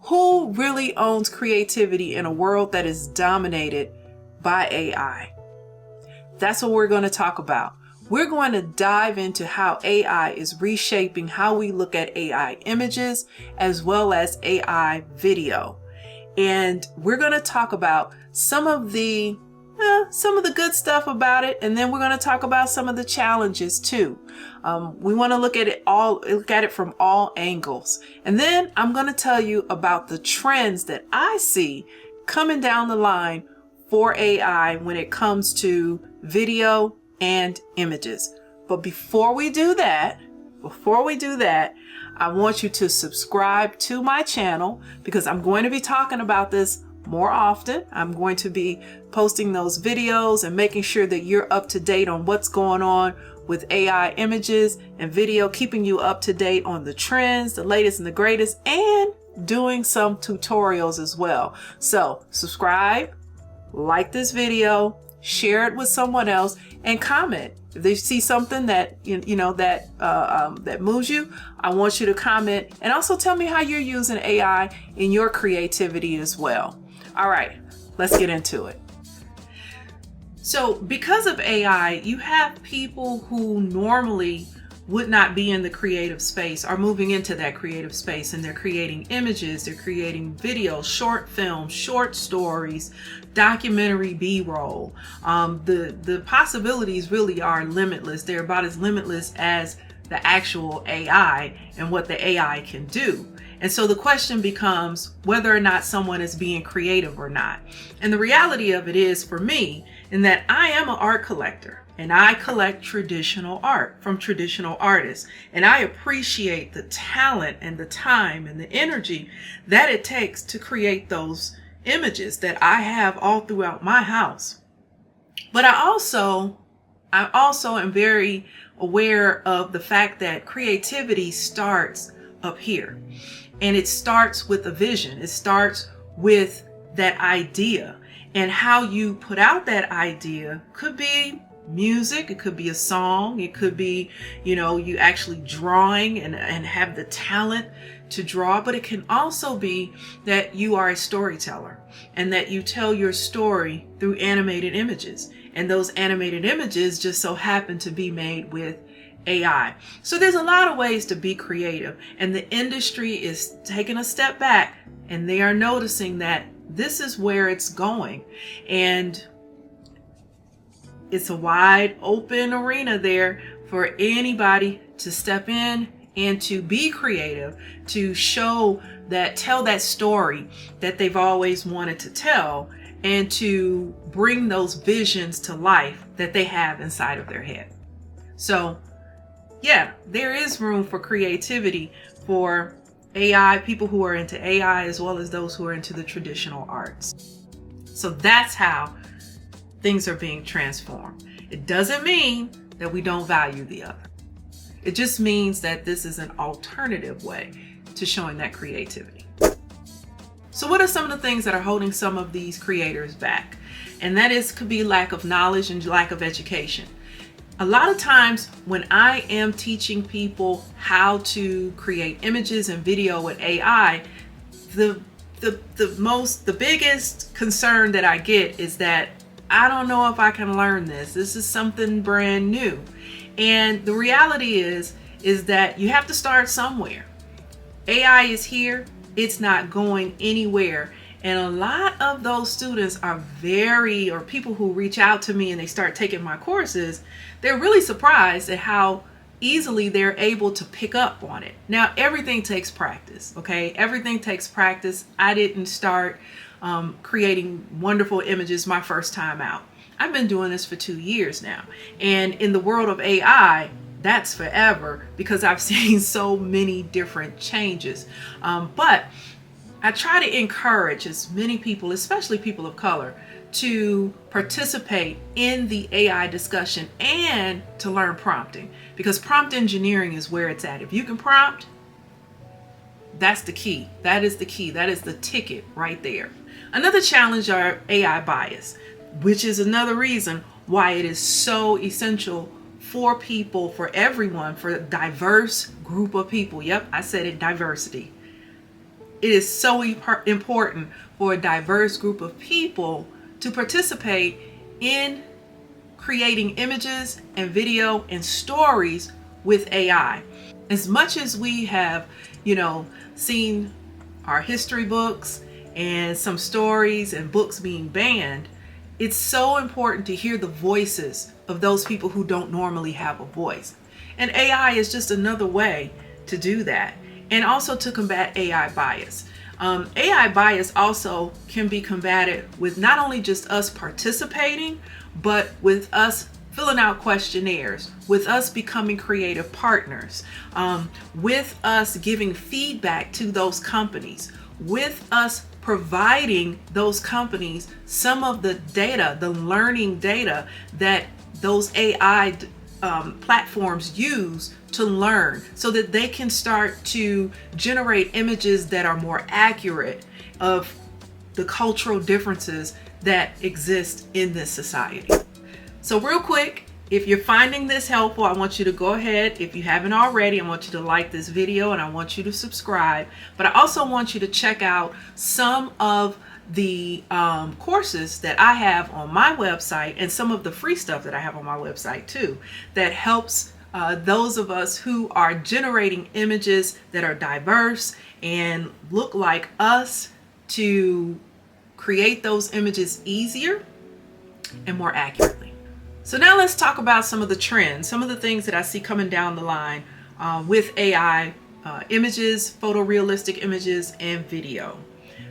Who really owns creativity in a world that is dominated by AI? That's what we're going to talk about. We're going to dive into how AI is reshaping how we look at AI images as well as AI video. And we're going to talk about some of the good stuff about it, and then we're going to talk about some of the challenges too. We want to look at it from all angles. And then I'm going to tell you about the trends that I see coming down the line for AI when it comes to video and images. But before we do that, I want you to subscribe to my channel, because I'm going to be talking about this more often. I'm going to be posting those videos and making sure that you're up to date on what's going on with AI images and video, keeping you up to date on the trends, the latest and the greatest, and doing some tutorials as well. So subscribe, like this video, share it with someone else, and comment. If they see something that that moves you, I want you to comment, and also tell me how you're using AI in your creativity as well. All right, let's get into it. So because of AI, you have people who normally would not be in the creative space are moving into that creative space, and they're creating images, they're creating videos, short films, short stories, documentary B-roll. The possibilities really are limitless. They're about as limitless as the actual AI and what the AI can do. And so the question becomes whether or not someone is being creative or not. And the reality of it is, for me, in that I am an art collector, and I collect traditional art from traditional artists. And I appreciate the talent and the time and the energy that it takes to create those images that I have all throughout my house. But I also am very aware of the fact that creativity starts up here. And it starts with a vision. It starts with that idea. And how you put out that idea could be music, it could be a song, it could be, you actually drawing and have the talent to draw, but it can also be that you are a storyteller and that you tell your story through animated images. And those animated images just so happen to be made with AI. So there's a lot of ways to be creative, and the industry is taking a step back, and they are noticing that this is where it's going. And it's a wide open arena there for anybody to step in and to be creative, to tell that story that they've always wanted to tell, and to bring those visions to life that they have inside of their head. So yeah, there is room for creativity for AI, people who are into AI, as well as those who are into the traditional arts. So that's how things are being transformed. It doesn't mean that we don't value the other. It just means that this is an alternative way to showing that creativity. So what are some of the things that are holding some of these creators back? And that could be lack of knowledge and lack of education. A lot of times when I am teaching people how to create images and video with AI, the biggest concern that I get is that I don't know if I can learn this. This is something brand new. And the reality is that you have to start somewhere. AI is here. It's not going anywhere. And a lot of those students or people who reach out to me and they start taking my courses, they're really surprised at how easily they're able to pick up on it. Now, everything takes practice, okay? Everything takes practice. I didn't start creating wonderful images my first time out. I've been doing this for 2 years now. And in the world of AI, that's forever, because I've seen so many different changes. But I try to encourage as many people, especially people of color, to participate in the AI discussion and to learn prompting, because prompt engineering is where it's at. If you can prompt, that's the key. That is the key. That is the ticket right there. Another challenge are AI bias, which is another reason why it is so essential for people, for everyone, for a diverse group of people. Yep, I said it, diversity. it is so important for a diverse group of people to participate in creating images and video and stories with AI. As much as we have, seen our history books and some stories and books being banned, it's so important to hear the voices of those people who don't normally have a voice. And AI is just another way to do that. And also to combat AI bias. AI bias also can be combated with not only just us participating, but with us filling out questionnaires, with us becoming creative partners, with us giving feedback to those companies, with us providing those companies some of the data, the learning data that those AI platforms use to learn, so that they can start to generate images that are more accurate of the cultural differences that exist in this society. So real quick, if you're finding this helpful, I want you to go ahead. If you haven't already, I want you to like this video and I want you to subscribe. But I also want you to check out some of the courses that I have on my website and some of the free stuff that I have on my website too, that helps those of us who are generating images that are diverse and look like us to create those images easier and more accurately. So now let's talk about some of the trends, some of the things that I see coming down the line with AI images, photorealistic images, and video.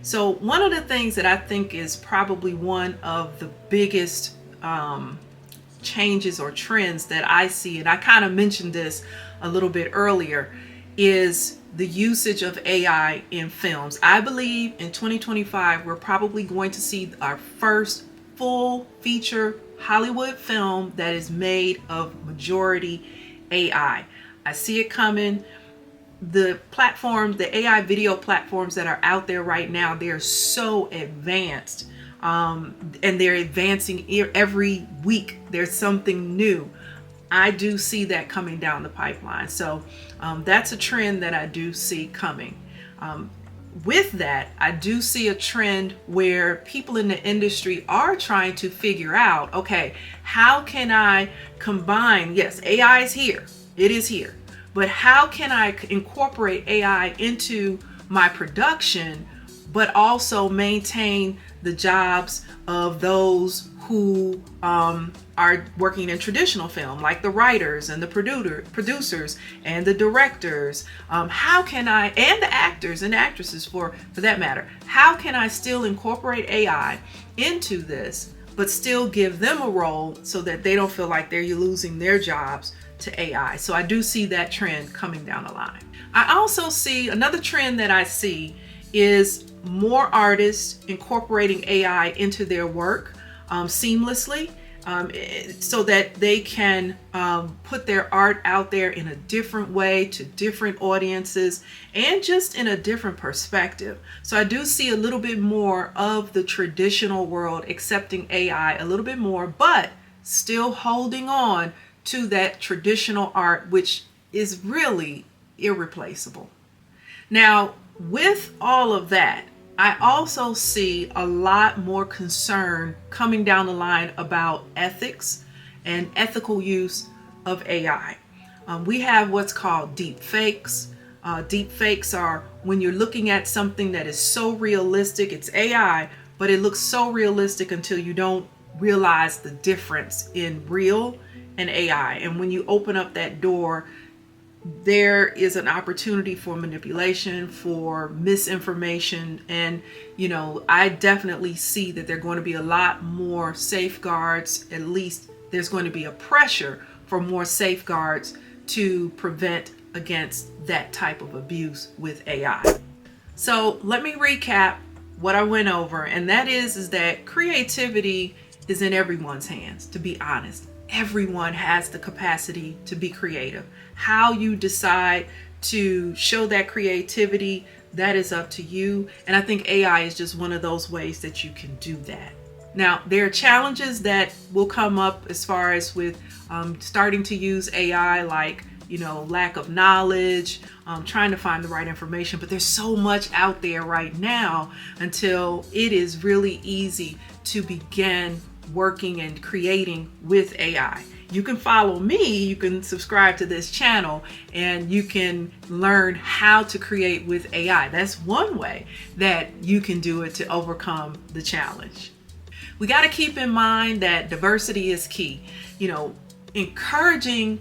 So one of the things that I think is probably one of the biggest changes or trends that I see, and I kind of mentioned this a little bit earlier, is the usage of AI in films. I believe in 2025, we're probably going to see our first full feature Hollywood film that is made of majority AI. I see it coming. The AI video platforms that are out there right now, they're so advanced, and they're advancing every week. There's something new. I do see that coming down the pipeline. So that's a trend that I do see coming. With that, I do see a trend where people in the industry are trying to figure out, okay, how can I combine, yes, AI is here, it is here, but how can I incorporate AI into my production, but also maintain the jobs of those who are working in traditional film, like the writers and the producers and the directors. How can I, and the actors and actresses for that matter, how can I still incorporate AI into this, but still give them a role so that they don't feel like they're losing their jobs to AI? So I do see that trend coming down the line. I also see another trend that I see is more artists incorporating AI into their work seamlessly, so that they can put their art out there in a different way to different audiences and just in a different perspective. So I do see a little bit more of the traditional world accepting AI a little bit more, but still holding on to that traditional art, which is really irreplaceable. Now, with all of that, I also see a lot more concern coming down the line about ethics and ethical use of AI. We have what's called deep fakes. Deep fakes are when you're looking at something that is so realistic, it's AI, but it looks so realistic until you don't realize the difference in real and AI. And when you open up that door, there is an opportunity for manipulation, for misinformation, and I definitely see that there are going to be a lot more safeguards. At least there's going to be a pressure for more safeguards to prevent against that type of abuse with AI. So let me recap what I went over, and that is that creativity is in everyone's hands, to be honest. Everyone has the capacity to be creative. How you decide to show that creativity, that is up to you. And I think AI is just one of those ways that you can do that. Now, there are challenges that will come up as far as with starting to use AI, like, lack of knowledge, trying to find the right information. But there's so much out there right now until it is really easy to begin working and creating with AI. You can follow me, you can subscribe to this channel, and you can learn how to create with AI. That's one way that you can do it to overcome the challenge. We got to keep in mind that diversity is key. Encouraging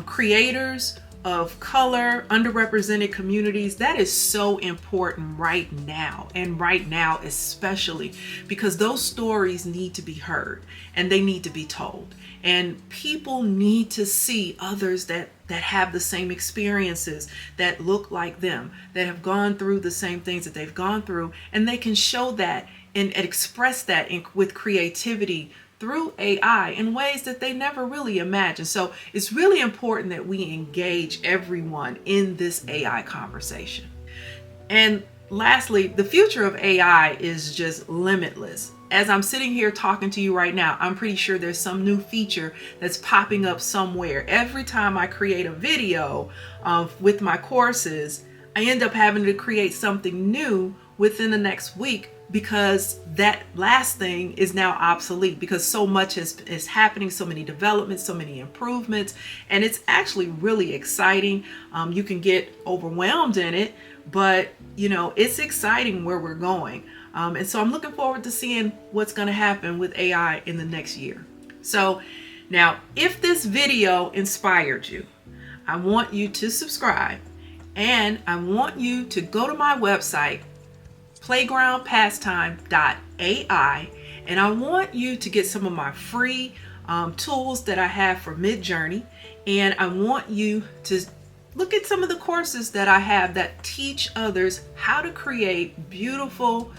creators of color, underrepresented communities, that is so important right now, and right now especially, because those stories need to be heard and they need to be told, and people need to see others that have the same experiences, that look like them, that have gone through the same things that they've gone through, and they can show that and express that with creativity through AI in ways that they never really imagined. So it's really important that we engage everyone in this AI conversation. And lastly, the future of AI is just limitless. As I'm sitting here talking to you right now, I'm pretty sure there's some new feature that's popping up somewhere. Every time I create a video with my courses, I end up having to create something new within the next week, because that last thing is now obsolete, because so much is happening, so many developments, so many improvements, and it's actually really exciting. You can get overwhelmed in it, but it's exciting where we're going. And so I'm looking forward to seeing what's going to happen with AI in the next year. So now, if this video inspired you, I want you to subscribe, and I want you to go to my website, playgroundpastime.ai, and I want you to get some of my free tools that I have for Midjourney, and I want you to look at some of the courses that I have that teach others how to create beautiful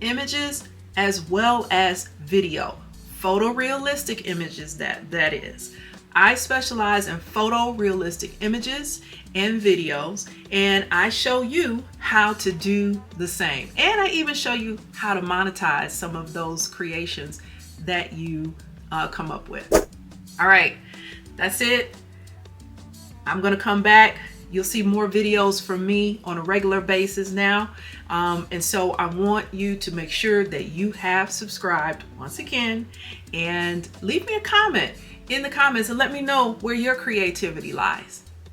images as well as video, photorealistic images that is. I specialize in photorealistic images and videos, and I show you how to do the same. And I even show you how to monetize some of those creations that you come up with. All right, that's it. I'm gonna come back. You'll see more videos from me on a regular basis now. And so I want you to make sure that you have subscribed once again, and leave me a comment in the comments and let me know where your creativity lies.